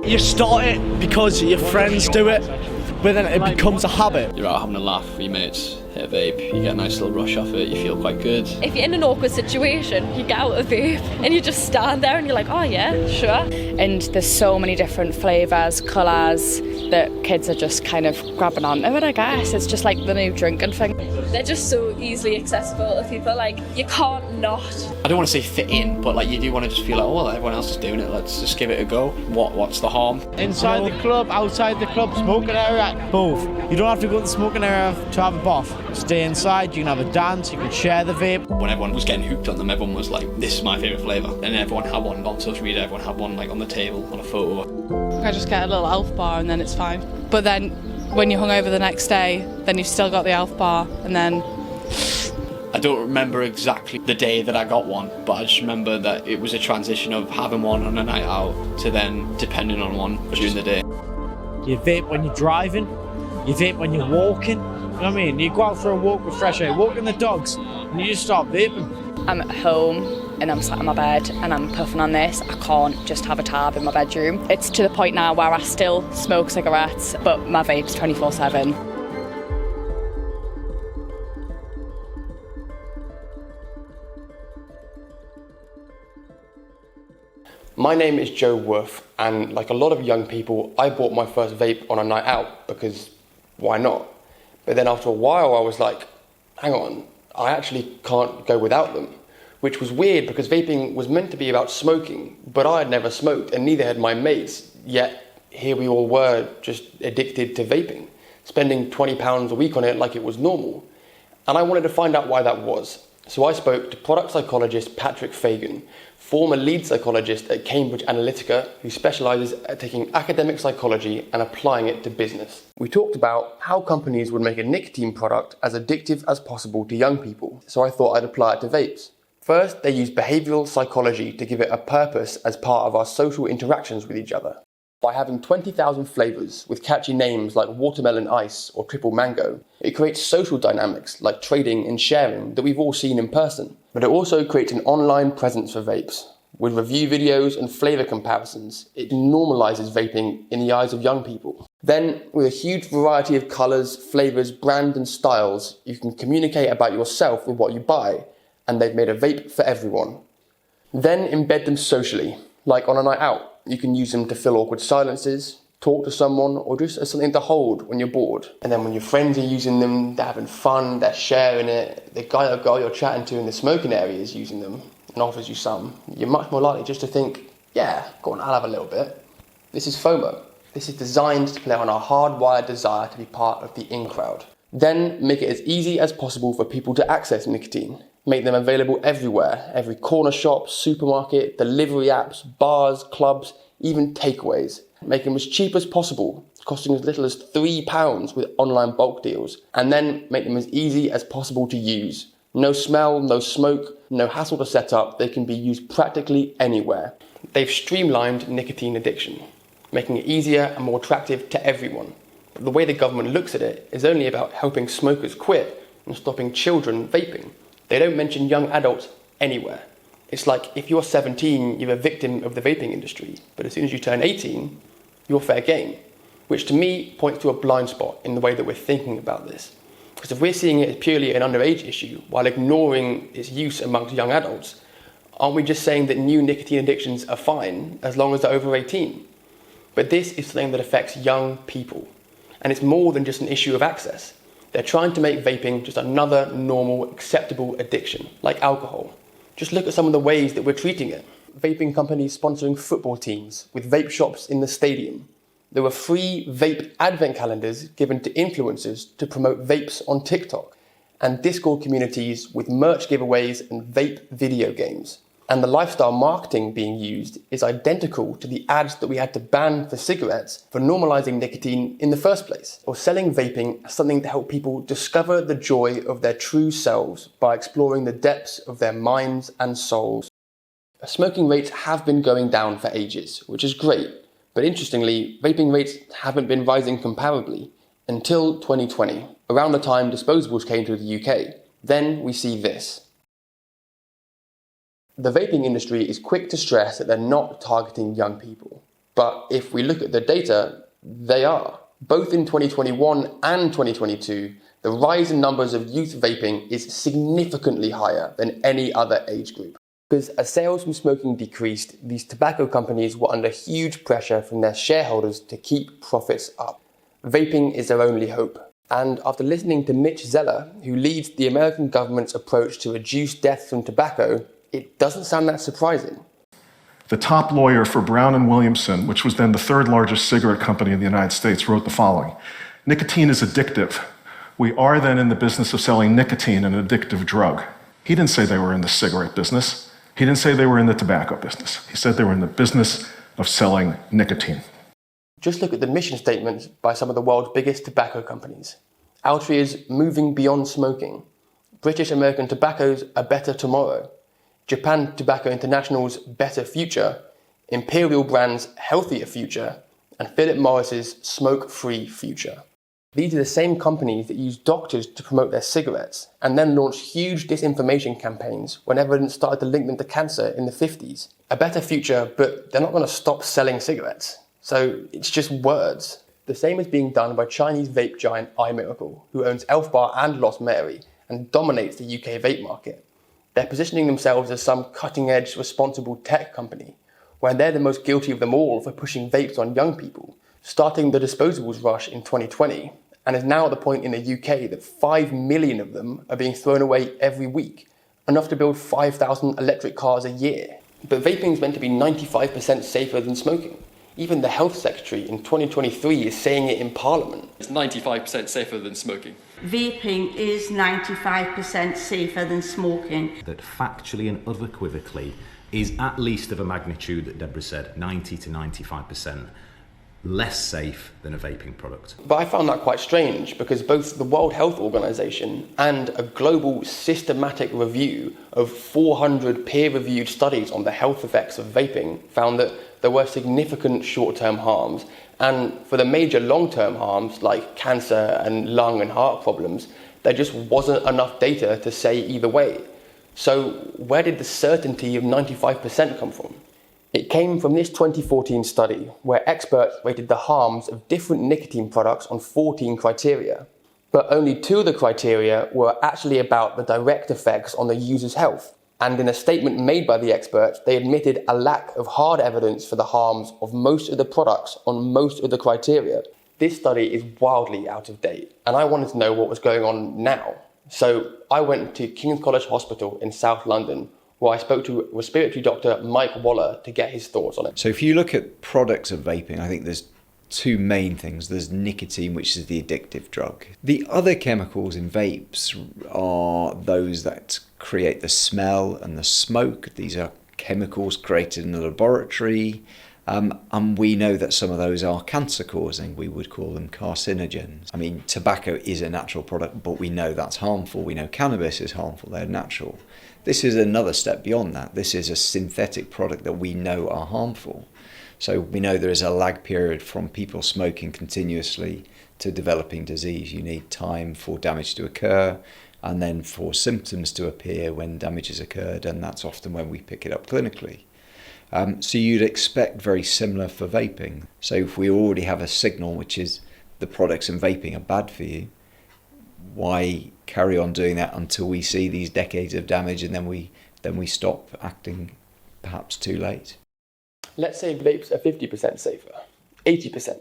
You start it because your friends do it, but then it becomes a habit. You're out having a laugh with your mates, hit a vape, you get a nice little rush off it, you feel quite good. If you're in an awkward situation, you get out a vape and you just stand there and you're like, oh yeah, sure. And there's so many different flavours, colours that kids are just kind of grabbing onto it, I guess. It's just like the new drinking thing. They're just so easily accessible to people, like you can't not. I don't want to say fit in, but like you do want to just feel like, oh well, everyone else is doing it, let's just give it a go. What's the harm? Inside the club, outside the club, smoking area, both. You don't have to go to the smoking area to have a bath. Stay inside, you can have a dance, you can share the vape. When everyone was getting hooked on them, everyone was like, this is my favourite flavour. And everyone had one on social media, everyone had one like on the table, on a photo. I just get a little elf bar and then it's fine. But then when you're hungover the next day, then you've still got the elf bar and then... I don't remember exactly the day that I got one, but I just remember that it was a transition of having one on a night out to then depending on one during the day. You vape when you're driving, you vape when you're walking. You know what I mean? You go out for a walk with fresh air, walking the dogs, and you just start vaping. I'm at home and I'm sat in my bed and I'm puffing on this. I can't just have a tab in my bedroom. It's to the point now where I still smoke cigarettes, but my vape's 24/7. My name is Joe Woof, and like a lot of young people, I bought my first vape on a night out because why not? But then after a while I was like, hang on, I actually can't go without them. Which was weird because vaping was meant to be about smoking, but I had never smoked and neither had my mates, yet here we all were just addicted to vaping, spending £20 a week on it like it was normal. And I wanted to find out why that was. So I spoke to product psychologist Patrick Fagan, former lead psychologist at Cambridge Analytica, who specialises at taking academic psychology and applying it to business. We talked about how companies would make a nicotine product as addictive as possible to young people, so I thought I'd apply it to vapes. First, they use behavioural psychology to give it a purpose as part of our social interactions with each other. By having 20,000 flavours with catchy names like watermelon ice or triple mango, it creates social dynamics like trading and sharing that we've all seen in person. But it also creates an online presence for vapes. With review videos and flavour comparisons, it normalises vaping in the eyes of young people. Then, with a huge variety of colours, flavours, brands and styles, you can communicate about yourself with what you buy, and they've made a vape for everyone. Then embed them socially, like on a night out. You can use them to fill awkward silences, talk to someone, or just as something to hold when you're bored. And then when your friends are using them, they're having fun, they're sharing it, the guy or girl you're chatting to in the smoking area is using them and offers you some, you're much more likely just to think, yeah, go on, I'll have a little bit. This is FOMO. This is designed to play on our hardwired desire to be part of the in crowd. Then make it as easy as possible for people to access nicotine. Make them available everywhere, every corner shop, supermarket, delivery apps, bars, clubs, even takeaways. Make them as cheap as possible, costing as little as £3 with online bulk deals. And then make them as easy as possible to use. No smell, no smoke, no hassle to set up. They can be used practically anywhere. They've streamlined nicotine addiction, making it easier and more attractive to everyone. But the way the government looks at it is only about helping smokers quit and stopping children vaping. They don't mention young adults anywhere. It's like if you're 17, you're a victim of the vaping industry, but as soon as you turn 18, you're fair game, which to me points to a blind spot in the way that we're thinking about this. Because if we're seeing it as purely an underage issue while ignoring its use amongst young adults, aren't we just saying that new nicotine addictions are fine as long as they're over 18? But this is something that affects young people, and it's more than just an issue of access. They're trying to make vaping just another normal, acceptable addiction, like alcohol. Just look at some of the ways that we're treating it. Vaping companies sponsoring football teams with vape shops in the stadium. There were free vape advent calendars given to influencers to promote vapes on TikTok. And Discord communities with merch giveaways and vape video games. And the lifestyle marketing being used is identical to the ads that we had to ban for cigarettes for normalizing nicotine in the first place, or selling vaping as something to help people discover the joy of their true selves by exploring the depths of their minds and souls. Smoking rates have been going down for ages, which is great, but interestingly, vaping rates haven't been rising comparably until 2020, around the time disposables came to the UK. Then we see this. The vaping industry is quick to stress that they're not targeting young people. But if we look at the data, they are. Both in 2021 and 2022, the rise in numbers of youth vaping is significantly higher than any other age group. Because as sales from smoking decreased, these tobacco companies were under huge pressure from their shareholders to keep profits up. Vaping is their only hope. And after listening to Mitch Zeller, who leads the American government's approach to reduce deaths from tobacco, it doesn't sound that surprising. The top lawyer for Brown & Williamson, which was then the third largest cigarette company in the United States, wrote the following: "Nicotine is addictive. We are then in the business of selling nicotine, an addictive drug." He didn't say they were in the cigarette business. He didn't say they were in the tobacco business. He said they were in the business of selling nicotine. Just look at the mission statements by some of the world's biggest tobacco companies. Altria's moving beyond smoking. British American Tobacco's a better tomorrow. Japan Tobacco International's better future. Imperial Brand's healthier future. And Philip Morris's smoke-free future. These are the same companies that use doctors to promote their cigarettes and then launched huge disinformation campaigns when evidence started to link them to cancer in the 50s. A better future, but they're not going to stop selling cigarettes. So it's just words. The same is being done by Chinese vape giant iMiracle, who owns Elf Bar and Lost Mary and dominates the UK vape market. They're positioning themselves as some cutting-edge, responsible tech company, where they're the most guilty of them all for pushing vapes on young people, starting the disposables rush in 2020, and is now at the point in the UK that 5 million of them are being thrown away every week, enough to build 5,000 electric cars a year. But vaping is meant to be 95% safer than smoking. Even the health secretary in 2023 is saying it in Parliament. It's 95% safer than smoking. Vaping is 95% safer than smoking. That factually and unequivocally is at least of a magnitude that Deborah said, 90 to 95% less safe than a vaping product. But I found that quite strange because both the World Health Organization and a global systematic review of 400 peer-reviewed studies on the health effects of vaping found that there were significant short-term harms, and for the major long-term harms like cancer and lung and heart problems, there just wasn't enough data to say either way. So where did the certainty of 95% come from? It came from this 2014 study where experts rated the harms of different nicotine products on 14 criteria. But only 2 of the criteria were actually about the direct effects on the user's health. And in a statement made by the experts, they admitted a lack of hard evidence for the harms of most of the products on most of the criteria. This study is wildly out of date, and I wanted to know what was going on now. So I went to King's College Hospital in South London, where I spoke to respiratory doctor Mike Waller to get his thoughts on it. So if you look at products of vaping, I think there's 2 main things. There's nicotine, which is the addictive drug. The other chemicals in vapes are those that create the smell and the smoke. These are chemicals created in the laboratory. And we know that some of those are cancer causing. We would call them carcinogens. I mean, tobacco is a natural product, but we know that's harmful. We know cannabis is harmful. They're natural. This is another step beyond that. This is a synthetic product that we know are harmful. So we know there is a lag period from people smoking continuously to developing disease. You need time for damage to occur and then for symptoms to appear when damage has occurred, and that's often when we pick it up clinically. So you'd expect very similar for vaping. So if we already have a signal which is the products in vaping are bad for you, why carry on doing that until we see these decades of damage and then we stop acting perhaps too late? Let's say vapes are 50% safer, 80%.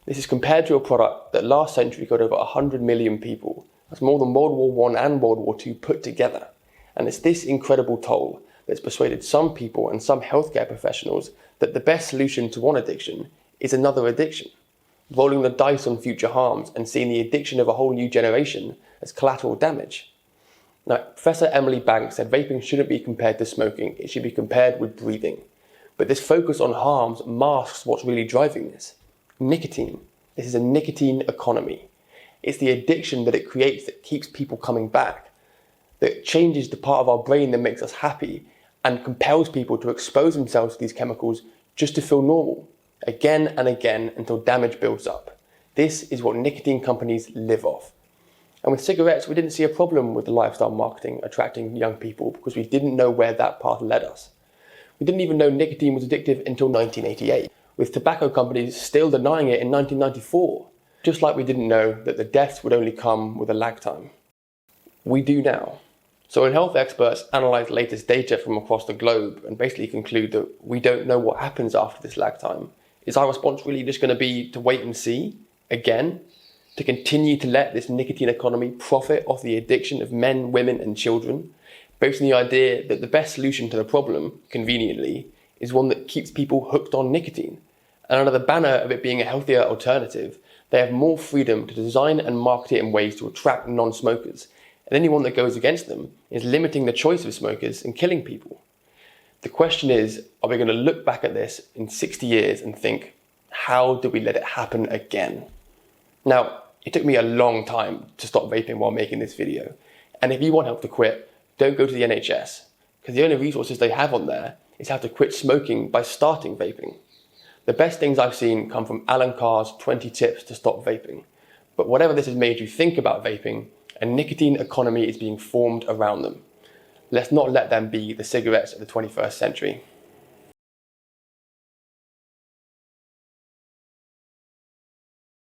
This is compared to a product that last century got over 100 million people. That's more than World War I and World War II put together. And it's this incredible toll that's persuaded some people and some healthcare professionals that the best solution to one addiction is another addiction, rolling the dice on future harms and seeing the addiction of a whole new generation as collateral damage. Now, Professor Emily Banks said vaping shouldn't be compared to smoking, it should be compared with breathing. But this focus on harms masks what's really driving this. Nicotine. This is a nicotine economy. It's the addiction that it creates that keeps people coming back, that changes the part of our brain that makes us happy and compels people to expose themselves to these chemicals just to feel normal, again and again until damage builds up. This is what nicotine companies live off. And with cigarettes, we didn't see a problem with the lifestyle marketing attracting young people because we didn't know where that path led us. We didn't even know nicotine was addictive until 1988, with tobacco companies still denying it in 1994, just like we didn't know that the deaths would only come with a lag time. We do now. So when health experts analyse latest data from across the globe and basically conclude that we don't know what happens after this lag time, is our response really just going to be to wait and see, again, to continue to let this nicotine economy profit off the addiction of men, women and children, based on the idea that the best solution to the problem, conveniently, is one that keeps people hooked on nicotine? And under the banner of it being a healthier alternative, they have more freedom to design and market it in ways to attract non-smokers, and anyone that goes against them is limiting the choice of smokers and killing people. The question is, are we going to look back at this in 60 years and think, how did we let it happen again? Now, it took me a long time to stop vaping while making this video, and if you want help to quit, don't go to the NHS, because the only resources they have on there is how to quit smoking by starting vaping. The best things I've seen come from Alan Carr's 20 tips to stop vaping. But whatever this has made you think about vaping, a nicotine economy is being formed around them. Let's not let them be the cigarettes of the 21st century.